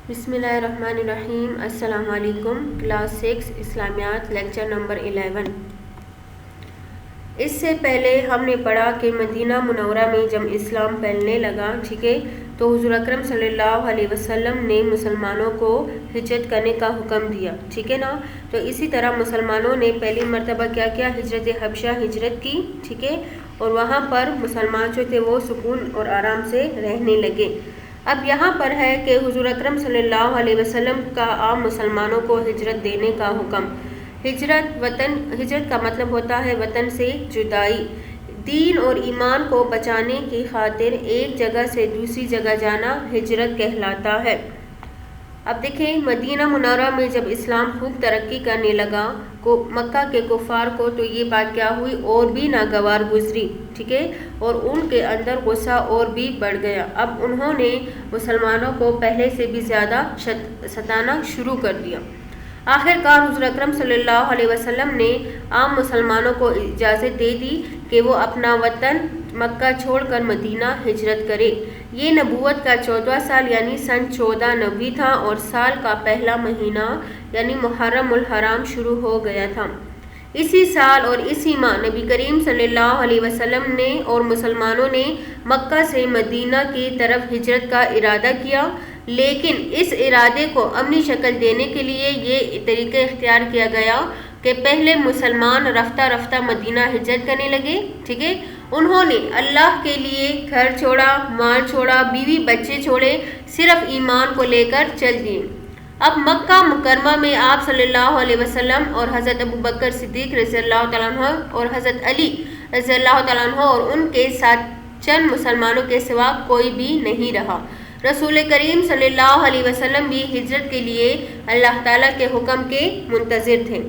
بسم اللہ الرحمن الرحیم۔ السلام علیکم۔ کلاس 6 اسلامیات لیکچر نمبر 11۔ اس سے پہلے ہم نے پڑھا کہ مدینہ منورہ میں جب اسلام پھیلنے لگا، ٹھیک ہے، تو حضور اکرم صلی اللہ علیہ وسلم نے مسلمانوں کو ہجرت کرنے کا حکم دیا، ٹھیک ہے نا۔ تو اسی طرح مسلمانوں نے پہلی مرتبہ کیا کیا؟ ہجرت حبشہ ہجرت کی، ٹھیک ہے، اور وہاں پر مسلمان جو تھے وہ سکون اور آرام سے رہنے لگے۔ اب یہاں پر ہے کہ حضور اکرم صلی اللہ علیہ وسلم کا عام مسلمانوں کو ہجرت دینے کا حکم۔ ہجرت کا مطلب ہوتا ہے وطن سے جدائی۔ دین اور ایمان کو بچانے کی خاطر ایک جگہ سے دوسری جگہ جانا ہجرت کہلاتا ہے۔ اب دیکھیں، مدینہ منورہ میں جب اسلام خوب ترقی کرنے لگا مکہ کے کفار کو، تو یہ بات کیا ہوئی؟ اور بھی ناگوار گزری، ٹھیک ہے، اور ان کے اندر غصہ اور بھی بڑھ گیا۔ اب انہوں نے مسلمانوں کو پہلے سے بھی زیادہ ستانا شروع کر دیا۔ آخر کار حضور اکرم صلی اللہ علیہ وسلم نے عام مسلمانوں کو اجازت دے دی کہ وہ اپنا وطن مکہ چھوڑ کر مدینہ ہجرت کرے۔ یہ نبوت کا 14واں سال یعنی سن 1490 تھا، اور سال کا پہلا مہینہ یعنی محرم الحرام شروع ہو گیا تھا۔ اسی سال اور اسی ماہ نبی کریم صلی اللہ علیہ وسلم نے اور مسلمانوں نے مکہ سے مدینہ کی طرف ہجرت کا ارادہ کیا، لیکن اس ارادے کو عملی شکل دینے کے لیے یہ طریقہ اختیار کیا گیا کہ پہلے مسلمان رفتہ رفتہ مدینہ ہجرت کرنے لگے، ٹھیک ہے۔ انہوں نے اللہ کے لیے گھر چھوڑا، مال چھوڑا، بیوی بچے چھوڑے، صرف ایمان کو لے کر چل دیے۔ اب مکہ مکرمہ میں آپ صلی اللہ علیہ وسلم اور حضرت ابوبکر صدیق رضی اللہ تعالیٰ عنہ اور حضرت علی رضی اللہ تعالیٰ عنہ اور ان کے ساتھ چند مسلمانوں کے سوا کوئی بھی نہیں رہا۔ رسول کریم صلی اللہ علیہ وسلم بھی ہجرت کے لیے اللہ تعالیٰ کے حکم کے منتظر تھے۔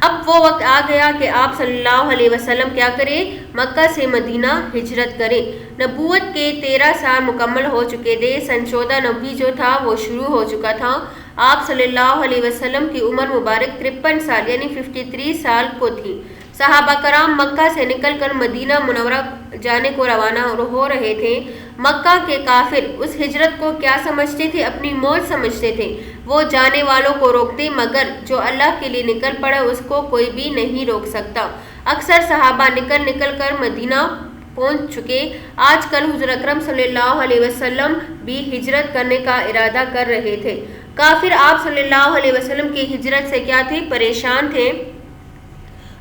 اب وہ وقت آ گیا کہ آپ صلی اللہ علیہ وسلم کیا کریں؟ مکہ سے مدینہ ہجرت کریں۔ نبوت کے 13 سال مکمل ہو چکے تھے۔ سن 1490 جو تھا وہ شروع ہو چکا تھا۔ آپ صلی اللہ علیہ وسلم کی عمر مبارک 53 سال یعنی 53 سال کو تھی۔ صحابہ کرام مکہ سے نکل کر مدینہ منورہ جانے کو روانہ ہو رہے تھے۔ مکہ کے کافر اس ہجرت کو کیا سمجھتے تھے؟ اپنی موت سمجھتے تھے۔ وہ جانے والوں کو روکتے، مگر جو اللہ کے لیے نکل پڑے اس کو کوئی بھی نہیں روک سکتا۔ اکثر صحابہ نکل کر مدینہ پہنچ چکے۔ آج کل حضور اکرم صلی اللہ علیہ وسلم بھی ہجرت کرنے کا ارادہ کر رہے تھے۔ کافر آپ صلی اللہ علیہ وسلم کی ہجرت سے کیا تھے؟ پریشان تھے۔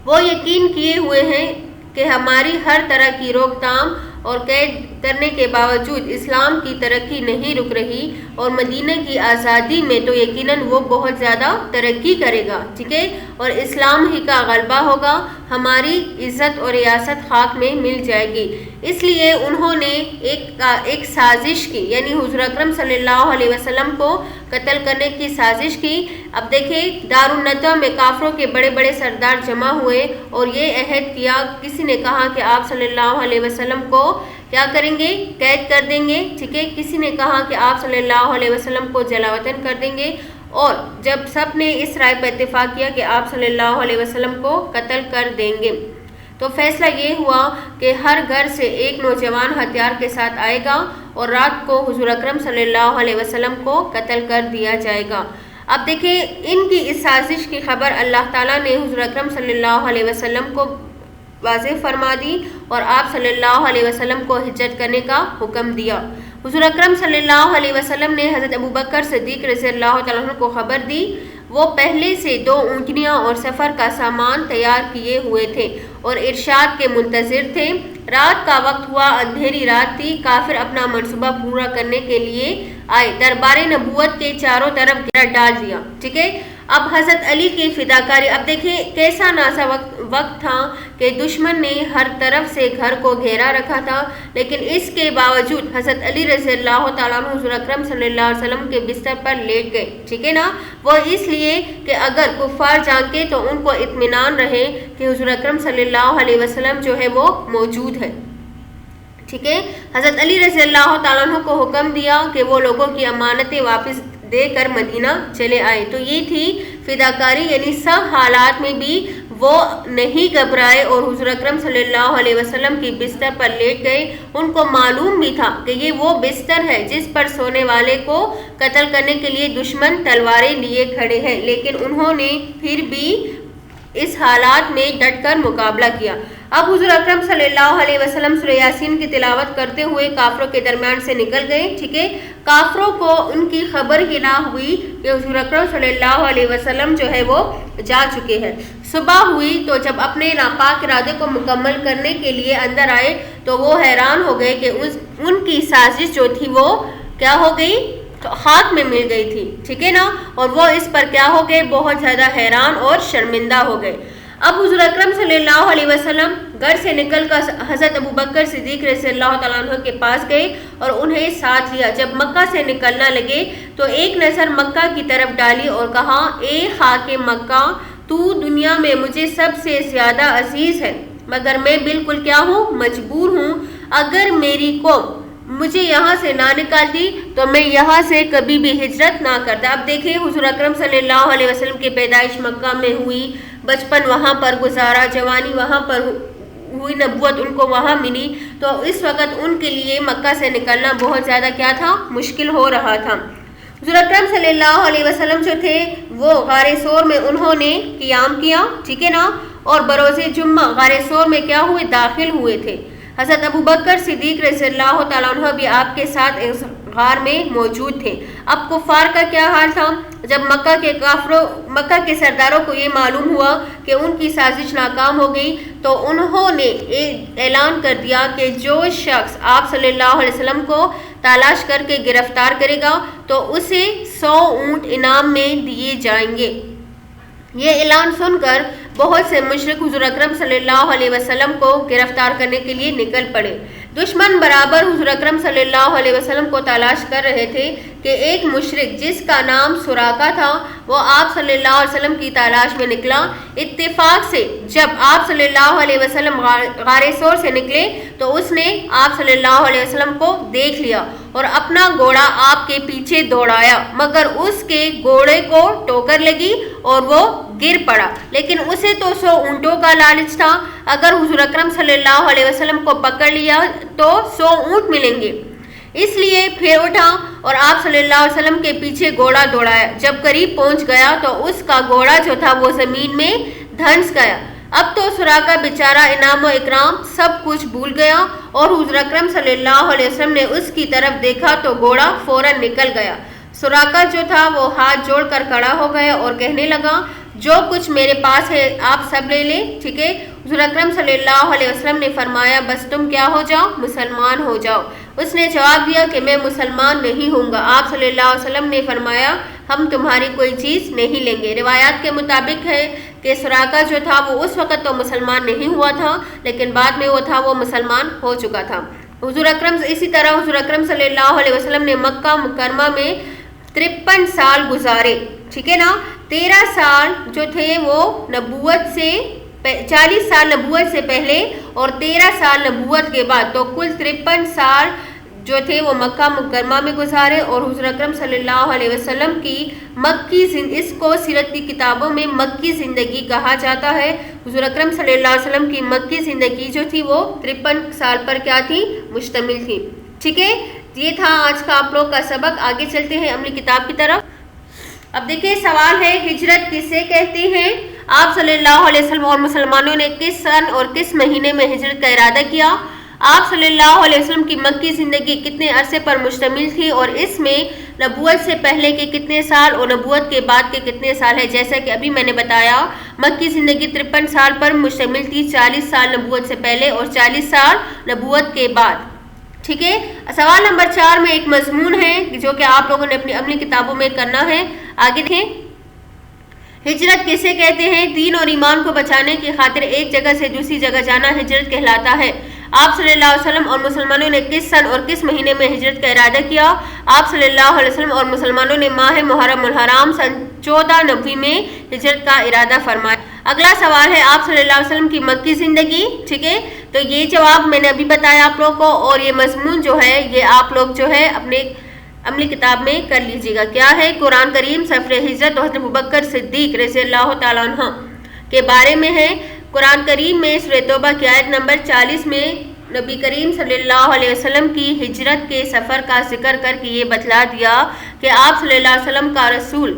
وہ یقین کیے ہوئے ہیں کہ ہماری ہر طرح کی روک تھام اور قید کرنے کے باوجود اسلام کی ترقی نہیں رک رہی، اور مدینہ کی آزادی میں تو یقیناً وہ بہت زیادہ ترقی کرے گا، ٹھیک ہے، اور اسلام ہی کا غلبہ ہوگا، ہماری عزت اور ریاست خاک میں مل جائے گی۔ اس لیے انہوں نے ایک سازش کی، یعنی حضور اکرم صلی اللہ علیہ وسلم کو قتل کرنے کی سازش کی۔ اب دیکھیں، دارالندوہ میں کافروں کے بڑے بڑے سردار جمع ہوئے اور یہ عہد کیا، کسی نے کہا کہ آپ صلی اللہ علیہ وسلم کو کیا کریں گے؟ قید کر دیں گے، ٹھیک ہے۔ کسی نے کہا کہ آپ صلی اللہ علیہ وسلم کو جلا وطن کر دیں گے، اور جب سب نے اس رائے پر اتفاق کیا کہ آپ صلی اللہ علیہ وسلم کو قتل کر دیں گے، تو فیصلہ یہ ہوا کہ ہر گھر سے ایک نوجوان ہتھیار کے ساتھ آئے گا اور رات کو حضور اکرم صلی اللہ علیہ وسلم کو قتل کر دیا جائے گا۔ اب دیکھیں، ان کی اس سازش کی خبر اللہ تعالیٰ نے حضور اکرم صلی اللہ علیہ وسلم کو واضح فرما دی، اور آپ صلی اللہ علیہ وسلم کو ہجرت کرنے کا حکم دیا۔ حضور اکرم صلی اللہ علیہ وسلم نے حضرت ابوبکر صدیق رضی اللہ تعالیٰ عنہ کو خبر دی۔ وہ پہلے سے 2 اونٹنیاں اور سفر کا سامان تیار کیے ہوئے تھے اور ارشاد کے منتظر تھے۔ رات کا وقت ہوا، اندھیری رات تھی۔ کافر اپنا منصوبہ پورا کرنے کے لیے آئے، دربار نبوت کے چاروں طرف گھیرا ڈال دیا، ٹھیک ہے۔ اب حضرت علی کی فداکاری، اب دیکھیں کیسا ناسا وقت تھا کہ دشمن نے ہر طرف سے گھر کو گھیرا رکھا تھا، لیکن اس کے باوجود حضرت علی رضی اللہ تعالیٰ عنہ حضور اکرم صلی اللہ علیہ وسلم کے بستر پر لیٹ گئے، ٹھیک ہے نا۔ وہ اس لیے کہ اگر کفار جانتے تو ان کو اطمینان رہے کہ حضور اکرم صلی اللہ علیہ وسلم جو ہے وہ موجود ہے، ٹھیک ہے۔ حضرت علی رضی اللہ تعالیٰ عنہ کو حکم دیا کہ وہ لوگوں کی امانتیں واپس دے کر مدینہ چلے آئے۔ تو یہ تھی فداکاری، یعنی سب حالات میں بھی وہ نہیں گھبرائے اور حضور اکرم صلی اللہ علیہ وسلم کی بستر پر لیٹ گئے۔ ان کو معلوم بھی تھا کہ یہ وہ بستر ہے جس پر سونے والے کو قتل کرنے کے لیے دشمن تلواریں لیے کھڑے ہیں، لیکن انہوں نے پھر بھی اس حالات میں ڈٹ کر مقابلہ کیا۔ اب حضور اکرم صلی اللہ علیہ وسلم سورہ یاسین کی تلاوت کرتے ہوئے کافروں کے درمیان سے نکل گئے، ٹھیک ہے۔ کافروں کو ان کی خبر ہی نہ ہوئی کہ حضور اکرم صلی اللہ علیہ وسلم جو ہے وہ جا چکے ہیں۔ صبح ہوئی تو جب اپنے ناپاک ارادے کو مکمل کرنے کے لیے اندر آئے تو وہ حیران ہو گئے کہ ان کی سازش جو تھی وہ کیا ہو گئی، خاک میں مل گئی تھی، ٹھیک ہے نا۔ اور وہ اس پر کیا ہو گئے، بہت زیادہ حیران اور شرمندہ ہو گئے۔ اب حضور اکرم صلی اللہ علیہ وسلم گھر سے نکل کر حضرت ابوبکر صدیق رضی اللہ تعالیٰ عنہ کے پاس گئے اور انہیں ساتھ لیا۔ جب مکہ سے نکلنا لگے تو ایک نظر مکہ کی طرف ڈالی اور کہا، اے خاک مکہ، تو دنیا میں مجھے سب سے زیادہ عزیز ہے، مگر میں بالکل کیا ہوں، مجبور ہوں۔ اگر میری قوم مجھے یہاں سے نہ نکالتی تو میں یہاں سے کبھی بھی ہجرت نہ کرتا۔ اب دیکھیں حضور اکرم صلی اللہ علیہ وسلم کی پیدائش مکہ میں ہوئی، بچپن وہاں پر گزارا، جوانی وہاں پر ہوئی، نبوت ان کو وہاں ملی، تو اس وقت ان کے لیے مکہ سے نکلنا بہت زیادہ کیا تھا، مشکل ہو رہا تھا۔ حضور اکرم صلی اللہ علیہ وسلم جو تھے وہ غار ثور میں انہوں نے قیام کیا، ٹھیک ہے نا، اور بروز جمعہ غار ثور میں کیا ہوئے، داخل ہوئے تھے۔ حضرت ابوبکر صدیق رضی اللہ تعالیٰ عنہ بھی آپ کے ساتھ اس غار میں موجود تھے۔ اب کفار کا کیا حال تھا، جب مکہ کے سرداروں کو یہ معلوم ہوا کہ ان کی سازش ناکام ہو گئی تو انہوں نے اعلان کر دیا کہ جو شخص آپ صلی اللہ علیہ وسلم کو تلاش کر کے گرفتار کرے گا تو اسے 100 اونٹ انعام میں دیے جائیں گے۔ یہ اعلان سن کر بہت سے مشرک حضور اکرم صلی اللہ علیہ وسلم کو گرفتار کرنے کے لیے نکل پڑے۔ دشمن برابر حضور اکرم صلی اللہ علیہ وسلم کو تلاش کر رہے تھے کہ ایک مشرک جس کا نام سراقہ تھا وہ آپ صلی اللہ علیہ وسلم کی تلاش میں نکلا۔ اتفاق سے جب آپ صلی اللہ علیہ وسلم غار ثور سے نکلے تو اس نے آپ صلی اللہ علیہ وسلم کو دیکھ لیا اور اپنا گھوڑا آپ کے پیچھے دوڑایا، مگر اس کے گھوڑے کو ٹوکر لگی اور وہ گر پڑا، لیکن اسے تو 100 اونٹوں کا لالچ تھا۔ اگر حضور اکرم صلی اللہ علیہ وسلم کو پکڑ لیا تو 100 اونٹ ملیں گے، اس لیے پھر اٹھا اور آپ صلی اللہ علیہ وسلم کے پیچھے گھوڑا دوڑایا۔ جب قریب پہنچ گیا تو اس کا گھوڑا جو تھا وہ زمین میں دھنس گیا۔ اب تو سراقہ بیچارہ انعام و اکرام سب کچھ بھول گیا اور حضور اکرم صلی اللہ علیہ وسلم نے اس کی طرف دیکھا تو گھوڑا فوراً نکل گیا۔ سراقہ جو تھا وہ ہاتھ جوڑ کر کھڑا ہو گیا اور کہنے لگا، جو کچھ میرے پاس ہے آپ سب لے لیں، ٹھیک ہے۔ حضور اکرم صلی اللہ علیہ وسلم نے فرمایا، بس تم کیا ہو جاؤ، مسلمان ہو جاؤ۔ اس نے جواب دیا کہ میں مسلمان نہیں ہوں گا۔ آپ صلی اللہ علیہ وسلم نے فرمایا، ہم تمہاری کوئی چیز نہیں لیں گے۔ روایات کے مطابق ہے کہ سراقہ جو تھا وہ اس وقت تو مسلمان نہیں ہوا تھا، لیکن بعد میں وہ مسلمان ہو چکا تھا۔ اسی طرح حضور اکرم صلی اللہ علیہ وسلم نے مکہ مکرمہ میں 53 سال گزارے، ٹھیک ہے نا۔ 13 سال جو تھے وہ نبوت سے 40 سال نبوت سے پہلے اور 13 سال نبوت کے بعد، تو کل 53 سال جو تھے وہ مکہ مکرمہ میں گزارے۔ اور حضور اکرم صلی اللہ علیہ وسلم کی اس کو سیرت کی کتابوں میں مکی زندگی کہا جاتا ہے۔ حضور اکرم صلی اللہ علیہ وسلم کی مکی زندگی جو تھی وہ 53 سال پر کیا تھی، مشتمل تھی، ٹھیک ہے۔ یہ تھا آج کا آپ لوگ کا سبق۔ آگے چلتے ہیں عملی کتاب کی طرف۔ اب دیکھیں سوال ہے، ہجرت کسے کہتے ہیں؟ آپ صلی اللہ علیہ وسلم اور مسلمانوں نے کس سن اور کس مہینے میں ہجرت کا ارادہ کیا؟ آپ صلی اللہ علیہ وسلم کی مکی زندگی کتنے عرصے پر مشتمل تھی اور اس میں نبوت سے پہلے کے کتنے سال اور نبوت کے بعد کے کتنے سال ہے؟ جیسا کہ ابھی میں نے بتایا، مکی زندگی 53 سال پر مشتمل تھی، 40 سال نبوت سے پہلے اور 40 سال نبوت کے بعد، ٹھیک ہے۔ سوال نمبر 4 میں ایک مضمون ہے جو کہ آپ لوگوں نے اپنی اپنی کتابوں میں کرنا ہے۔ آگے دیکھیں، ہجرت کسے کہتے ہیں؟ دین اور ایمان کو بچانے کی خاطر ایک جگہ سے دوسری جگہ جانا ہجرت کہلاتا ہے۔ آپ صلی اللہ علیہ وسلم اور مسلمانوں نے کس سن اور کس مہینے میں ہجرت کا ارادہ کیا؟ آپ صلی اللہ علیہ وسلم اور مسلمانوں نے ماہ محرم الحرام سن 1490 میں ہجرت کا ارادہ فرمایا۔ اگلا سوال ہے، آپ صلی اللہ علیہ وسلم کی مکی زندگی، ٹھیک ہے۔ تو یہ جواب میں نے ابھی بتایا آپ لوگوں کو، اور یہ مضمون جو ہے یہ آپ لوگ جو ہے اپنے عملی کتاب میں کر لیجیے گا۔ کیا ہے؟ قرآن کریم سفر ہجرت حضرت ابوبکر صدیق رضی اللہ تعالیٰ عنہ کے بارے میں ہے۔ قرآن کریم میں سورہ توبہ کی آیت نمبر 40 میں نبی کریم صلی اللہ علیہ وسلم کی ہجرت کے سفر کا ذکر کر کے یہ بتلا دیا کہ آپ صلی اللہ علیہ وسلم کا رسول،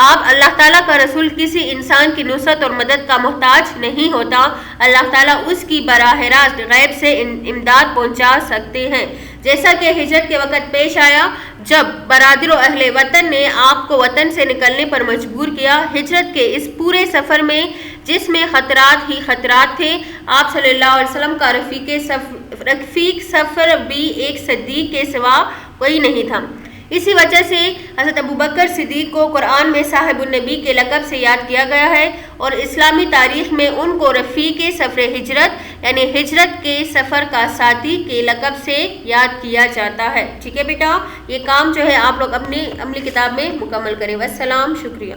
آپ اللہ تعالیٰ کا رسول کسی انسان کی نصرت اور مدد کا محتاج نہیں ہوتا، اللہ تعالیٰ اس کی براہ راست غیب سے امداد پہنچا سکتے ہیں۔ جیسا کہ ہجرت کے وقت پیش آیا جب برادر و اہل وطن نے آپ کو وطن سے نکلنے پر مجبور کیا، ہجرت کے اس پورے سفر میں جس میں خطرات ہی خطرات تھے، آپ صلی اللہ علیہ وسلم کا رفیق سفر بھی ایک صدیق کے سوا کوئی نہیں تھا۔ اسی وجہ سے حضرت ابوبکر صدیق کو قرآن میں صاحب النبی کے لقب سے یاد کیا گیا ہے، اور اسلامی تاریخ میں ان کو رفیق سفر ہجرت یعنی ہجرت کے سفر کا ساتھی کے لقب سے یاد کیا جاتا ہے۔ ٹھیک ہے بیٹا، یہ کام جو ہے آپ لوگ اپنی عملی کتاب میں مکمل کریں۔ والسلام، شکریہ۔